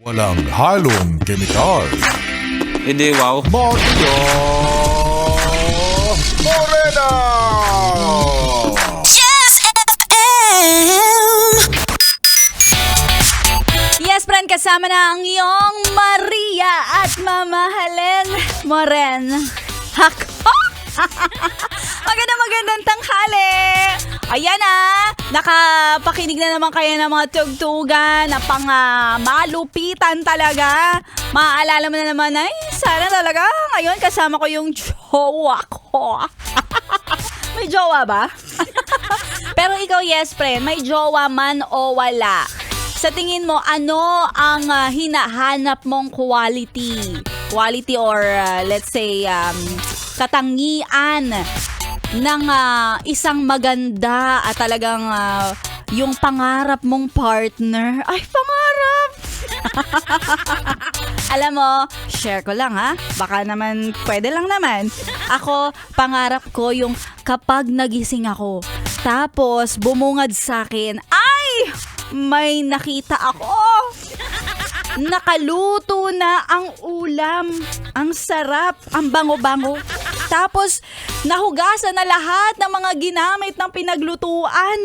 Walang halong kemikal. Hindi, wow. Maria Morena! Yes, friend, kasama na ang iyong Maria at mamahalin Moren. Hako! Magandang tanghali! Ayan nakapakinig na naman kayo ng mga tugtugan na pang malupitan talaga. Maaalala mo na naman ay sana talaga ngayon kasama ko yung jowa ko. May jowa ba? Pero ikaw, yes, friend, may jowa man o wala. Sa tingin mo, ano ang hinahanap mong quality? Quality or let's say katangian ng isang maganda at talagang yung pangarap mong partner. Ay, pangarap! Alam mo, share ko lang baka naman, pwede lang naman. Ako, pangarap ko yung kapag nagising ako, tapos bumungad sa akin, ay! May nakita ako! Nakaluto na ang ulam. Ang sarap, ang bango-bango. Tapos, nahugasan na lahat ng mga ginamit ng pinaglutuan.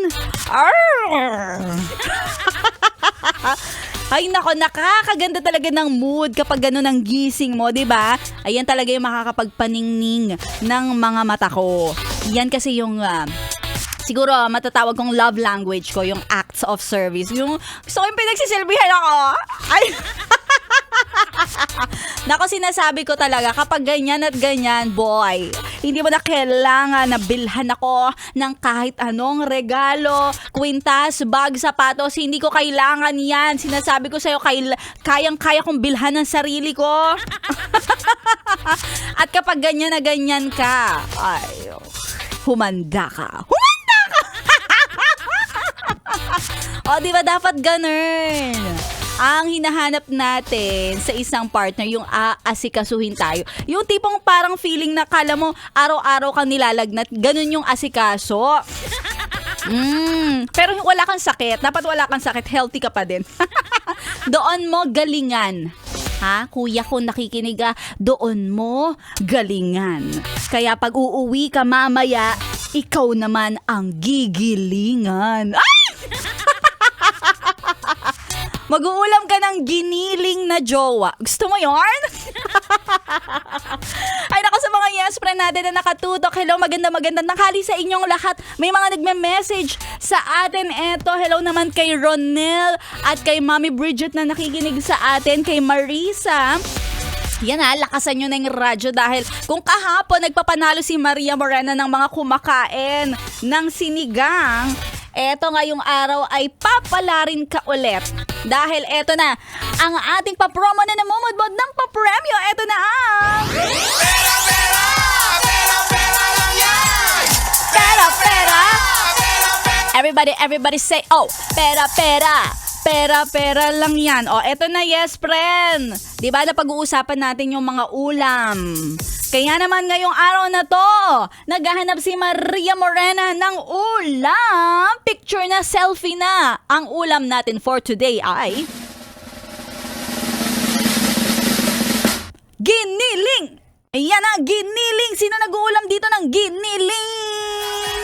Ay nako, nakakaganda talaga ng mood kapag gano'n ang gising mo, 'di ba? Ayan talaga yung makakapagpaningning ng mga mata ko. Yan kasi yung siguro matatawag kong love language ko, yung acts of service. Yung gusto ko yung pinagsisilbihan ako. Ay! Nako, sinasabi ko talaga, kapag ganyan at ganyan, boy, hindi mo na kailangan na bilhan ako ng kahit anong regalo, kwintas, bag, sapatos. Hindi ko kailangan yan. Sinasabi ko sa'yo, kayang-kaya kong bilhan ng sarili ko. At kapag ganyan na ganyan ka, ay, humanda ka. O, di ba dapat ganun? Ang hinahanap natin sa isang partner, yung aasikasuhin tayo. Yung tipong parang feeling na kala mo araw-araw kang nilalagnat, ganun yung asikaso. Pero wala kang sakit. Dapat wala kang sakit. Healthy ka pa din. Doon mo galingan. Kuya ko nakikinig doon mo galingan. Kaya pag uuwi ka mamaya, ikaw naman ang gigilingan. Ay! Mag-uulam ka ng giniling na jowa. Gusto mo yarn? Ay naku, sa mga yes friend natin na nakatutok. Hello, magandang tanghali sa inyong lahat. May mga nagme-message sa atin. Eto, hello naman kay Ronel at kay Mami Bridget na nakikinig sa atin. Kay Marisa. Yan lakasan nyo na yung radyo dahil kung kahapon nagpapanalo si Maria Morena ng mga kumakain ng sinigang, eto ngayong araw ay papalarin ka ulit. Dahil eto na, ang ating papromo na namumudmod ng papremyo. Eto na ang... Pera, pera! Pera, pera lang yan! Pera, pera! Pera, pera! Everybody say, oh, pera, pera! Pera, pera lang yan. O, eto na, yes, friend. Diba na pag-uusapan natin yung mga ulam. Kaya naman ngayong araw na to, naghahanap si Maria Morena ng ulam. Picture na, selfie na. Ang ulam natin for today ay... giniling! Ayan giniling! Sino nag-uulam dito ng giniling?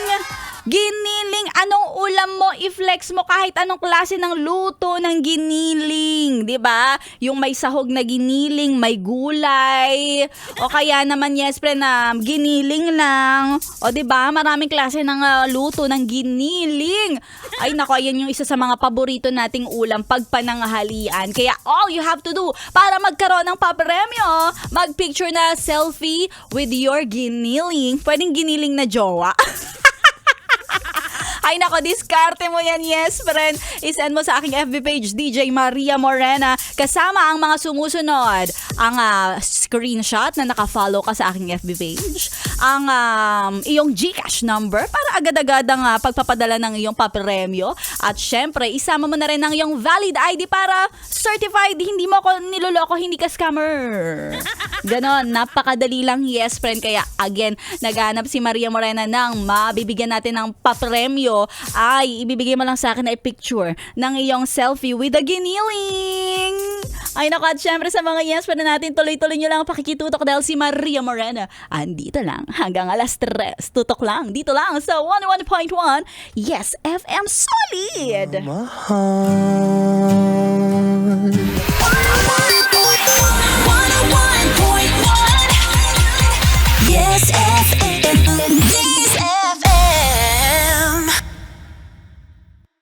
Giniling, anong ulam mo, i-flex mo kahit anong klase ng luto ng giniling, 'di ba? Yung may sahog na giniling, may gulay, o kaya naman yes friend na giniling lang. O 'di ba? Maraming klase ng luto ng giniling. Ay nako, ayan yung isa sa mga paborito nating ulam pag pananghalian. Kaya all you have to do para magkaroon ng papremyo, mag-picture na selfie with your giniling. Pwedeng giniling na jowa. Ay nako, diskarte mo yan, yes friend. I-send mo sa aking FB page, DJ Maria Morena, kasama ang mga sumusunod. Ang screenshot na nakafollow ka sa aking FB page. Ang iyong GCash number para agad-agadang pagpapadala ng iyong papremyo. At syempre, isama mo na rin ang iyong valid ID para certified, hindi mo ako niloloko, hindi ka scammer. Ganon, napakadali lang, yes friend. Kaya again, naghanap si Maria Morena ng mabibigyan natin ng papremyo, ay ibibigay mo lang sa akin ay picture ng iyong selfie with a giniling. Ay naku, at syempre sa mga yes pa na natin, tuloy-tuloy nyo lang ang pakikitutok dahil si Maria Morena andito lang hanggang alas 3. Tutok lang, dito lang sa 101.1 Yes FM Solid! Mahal